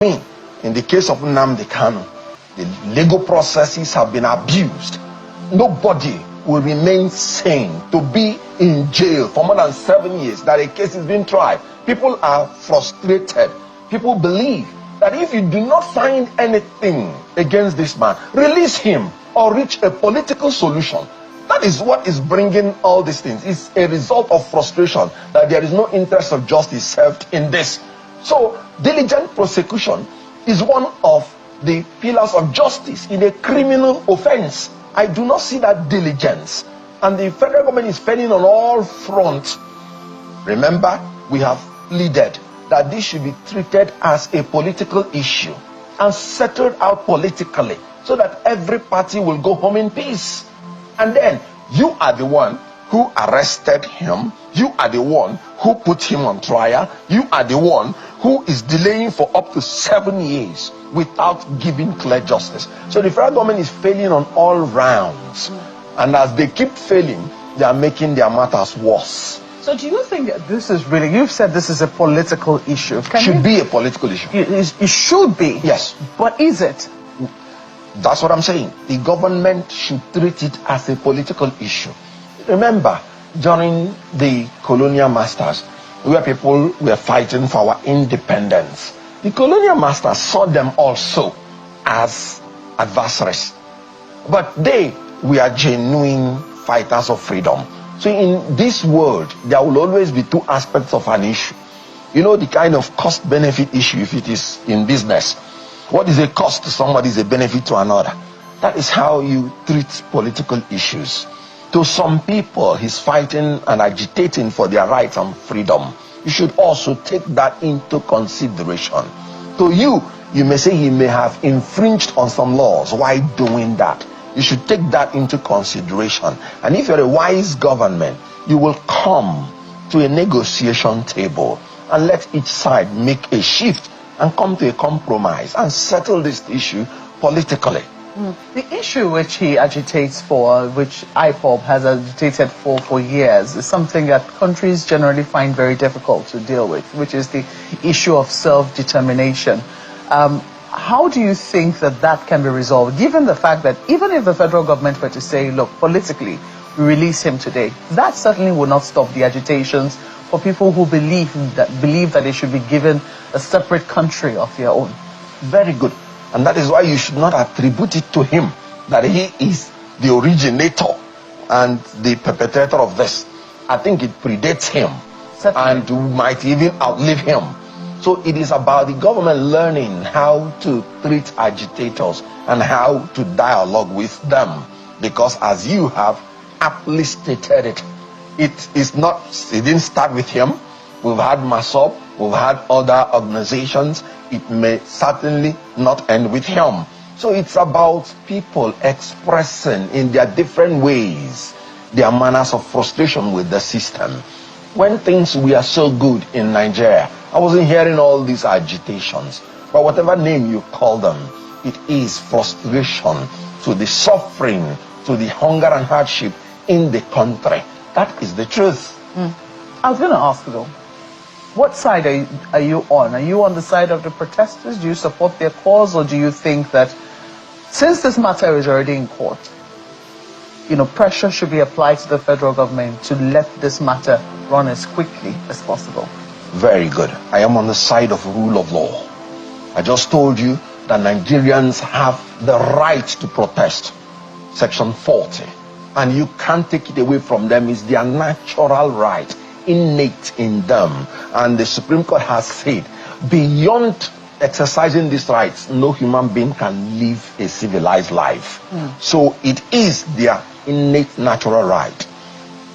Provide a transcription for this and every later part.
In the case of Nnmadi Kanu, the legal processes have been abused. Nobody will remain sane to be in jail for more than 7 years that a case is being tried. People are frustrated. People believe that if you do not find anything against this man, release him or reach a political solution. That is what is bringing all these things. It's a result of frustration that there is no interest of justice served in this. So, diligent prosecution is one of the pillars of justice in a criminal offense. I do not see that diligence. And the federal government is failing on all fronts. Remember, we have pleaded that this should be treated as a political issue and settled out politically so that every party will go home in peace. And then you are the one who arrested him. You are the one who put him on trial. You are the one who is delaying for up to 7 years without giving clear justice. So the federal government is failing on all rounds. And as they keep failing, they are making their matters worse. So do you think that this is really, you've said this is a political issue. Should be a political issue. It should be. Yes. But is it? That's what I'm saying. The government should treat it as a political issue. Remember, during the colonial masters, where people were fighting for our independence, the colonial masters saw them also as adversaries. But they were genuine fighters of freedom. So in this world, there will always be two aspects of an issue. You know, the kind of cost-benefit issue, if it is in business. What is a cost to somebody is a benefit to another. That is how you treat political issues. To some people, he's fighting and agitating for their rights and freedom. You should also take that into consideration. To you, you may say he may have infringed on some laws. Why doing that? You should take that into consideration. And if you're a wise government, you will come to a negotiation table and let each side make a shift and come to a compromise and settle this issue politically. The issue which he agitates for, which IPOB has agitated for years, is something that countries generally find very difficult to deal with, which is the issue of self-determination. How do you think that that can be resolved, given the fact that even if the federal government were to say, look, politically, we release him today, that certainly will not stop the agitations for people who believe that they should be given a separate country of their own? Very good. And that is why you should not attribute it to him, that he is the originator and the perpetrator of this. I think it predates him. Certainly. And might even outlive him. So it is about the government learning how to treat agitators and how to dialogue with them. Because as you have aptly stated it, it didn't start with him. We've had MASOP, we've had other organizations. It may certainly not end with him. So it's about people expressing in their different ways their manners of frustration with the system. When things were so good in Nigeria, I wasn't hearing all these agitations. But whatever name you call them, it is frustration to the suffering, to the hunger and hardship in the country. That is the truth. I was going to ask though, what side are you on? Are you on the side of the protesters? Do you support their cause? Or do you think that since this matter is already in court, pressure should be applied to the federal government to let this matter run as quickly as possible? Very good. I am on the side of rule of law. I just told you that Nigerians have the right to protest. Section 40. And you can't take it away from them. It's their natural right, innate in them. And the Supreme Court has said, beyond exercising these rights, no human being can live a civilized life. So it is their innate natural right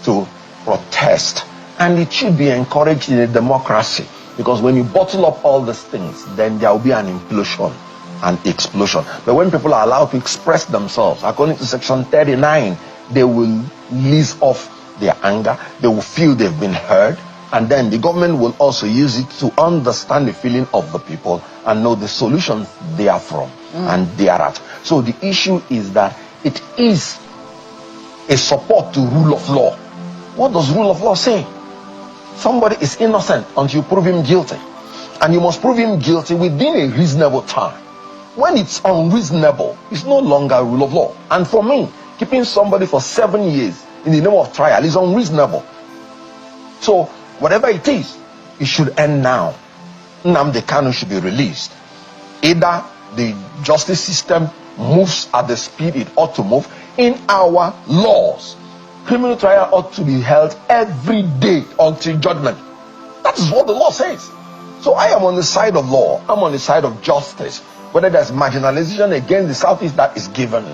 to protest. And it should be encouraged in a democracy. Because when you bottle up all these things, then there will be an implosion, an explosion. But when people are allowed to express themselves, according to Section 39, they will ease off their anger, they will feel they've been heard, and then the government will also use it to understand the feeling of the people and know the solutions they are from and they are at. So the issue is that it is a support to rule of law. What does rule of law say? Somebody is innocent until you prove him guilty. And you must prove him guilty within a reasonable time. When it's unreasonable, it's no longer a rule of law. And for me, keeping somebody for 7 years in the name of trial is unreasonable. So, whatever it is, it should end now. Nnmadi Kanu should be released. Either the justice system moves at the speed it ought to move. In our laws, criminal trial ought to be held every day until judgment. That is what the law says. So I am on the side of law. I'm on the side of justice. Whether there's marginalization against the Southeast, that is given.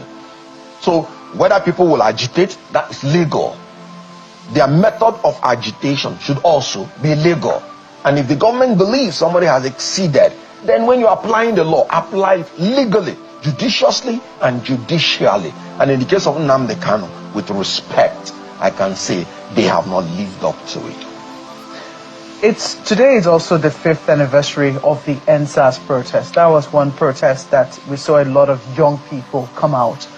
So whether people will agitate, that is legal. Their method of agitation should also be legal. And if the government believes somebody has exceeded, then when you're applying the law, apply it legally, judiciously and judicially. And in the case of Nnmadi Kanu, with respect, I can say they have not lived up to it. Today is also the 5th anniversary of the NSAS protest. That was one protest that we saw a lot of young people come out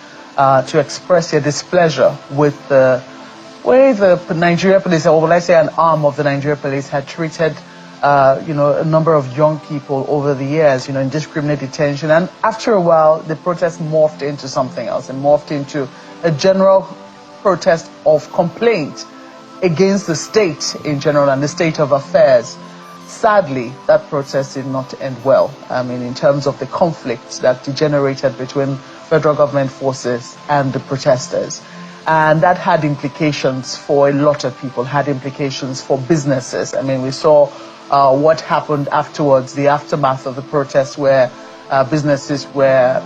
to express their displeasure with the way the Nigeria police, or will I say an arm of the Nigeria police, had treated a number of young people over the years, in indiscriminate detention. And after a while, the protest morphed into something else and morphed into a general protest of complaint against the state in general and the state of affairs. Sadly, that protest did not end well. I mean, in terms of the conflicts that degenerated between federal government forces and the protesters. And that had implications for a lot of people, had implications for businesses. I mean, we saw what happened afterwards, the aftermath of the protest, where businesses were,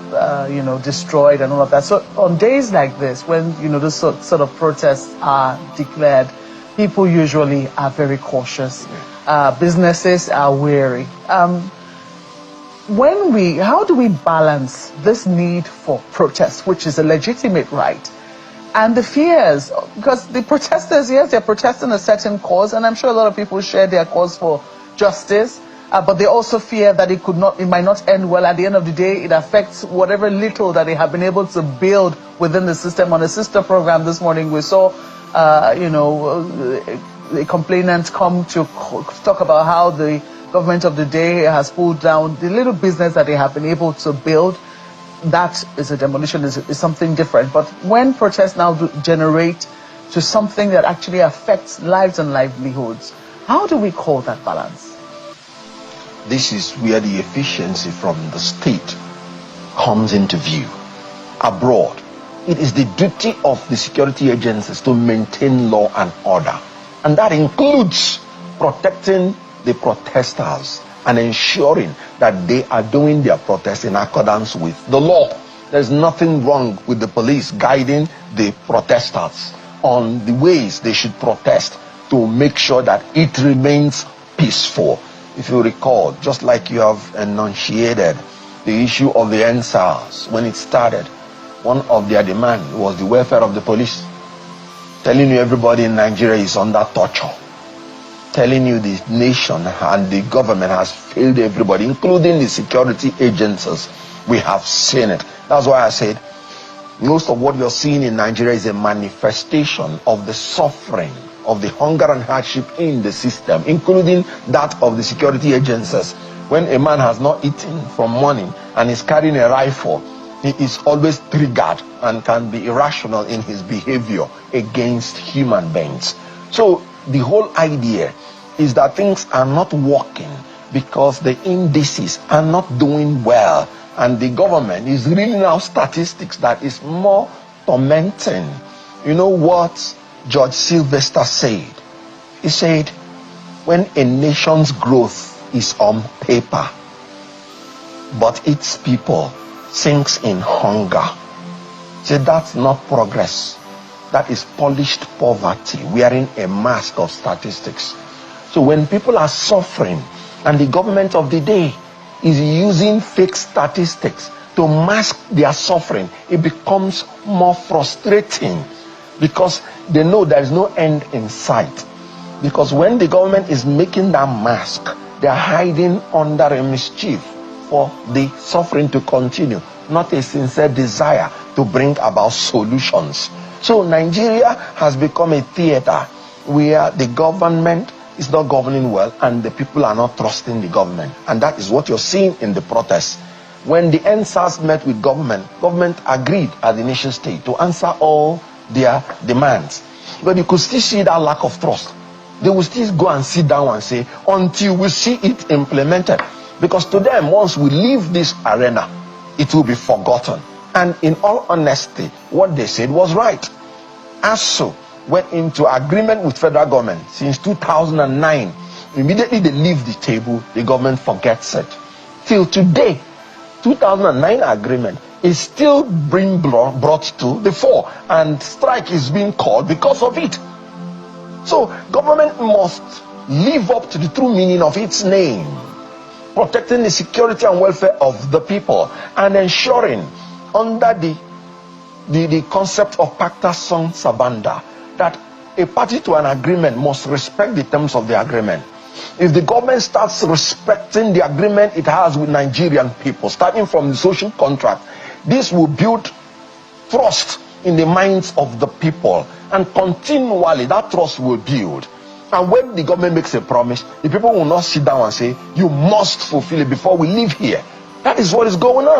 destroyed and all of that. So on days like this, when, this sort of protests are declared, people usually are very cautious. Businesses are wary. How do we balance this need for protest, which is a legitimate right, and the fears? Because the protesters, yes, they're protesting a certain cause, and I'm sure a lot of people share their cause for justice, but they also fear that it might not end well. At the end of the day, it affects whatever little that they have been able to build within the system. On a sister program this morning, we saw, the complainants come to talk about how the government of the day has pulled down the little business that they have been able to build. That is a demolition, is something different. But when protests now generate to something that actually affects lives and livelihoods, how do we call that balance? This is where the efficiency from the state comes into view. Abroad, it is the duty of the security agencies to maintain law and order. And that includes protecting the protesters and ensuring that they are doing their protest in accordance with the law. There's nothing wrong with the police guiding the protesters on the ways they should protest to make sure that it remains peaceful. If you recall, just like you have enunciated the issue of the NSAS, when it started, one of their demands was the welfare of the police. Telling you everybody in Nigeria is under torture. Telling you the nation and the government has failed everybody, including the security agencies. We have seen it. That's why I said most of what you're seeing in Nigeria is a manifestation of the suffering, of the hunger and hardship in the system, including that of the security agencies. When a man has not eaten from morning and is carrying a rifle, he is always triggered and can be irrational in his behavior against human beings. So the whole idea is that things are not working because the indices are not doing well, and the government is reading out statistics that is more tormenting. You know what George Sylvester said? He said, when a nation's growth is on paper, but its people sinks in hunger, say that's not progress. That is polished poverty wearing a mask of statistics. So when people are suffering and the government of the day is using fake statistics to mask their suffering, it becomes more frustrating because they know there is no end in sight. Because when the government is making that mask, they are hiding under a mischief for the suffering to continue, not a sincere desire to bring about solutions. So Nigeria has become a theater where the government is not governing well, and the people are not trusting the government. And that is what you're seeing in the protests. When the NSAS met with government agreed at the nation state to answer all their demands. But you could still see that lack of trust. They will still go and sit down and say, until we see it implemented. Because to them, once we leave this arena, it will be forgotten. And in all honesty, what they said was right. ASU went into agreement with federal government since 2009. Immediately they leave the table, the government forgets it. Till today, 2009 agreement is still being brought to the fore, and strike is being called because of it. So government must live up to the true meaning of its name, protecting the security and welfare of the people, and ensuring under the concept of pacta sunt servanda that a party to an agreement must respect the terms of the agreement. If the government starts respecting the agreement it has with Nigerian people, starting from the social contract, this will build trust in the minds of the people, and continually that trust will build. And when the government makes a promise, the people will not sit down and say, you must fulfill it before we leave here. That is what is going on.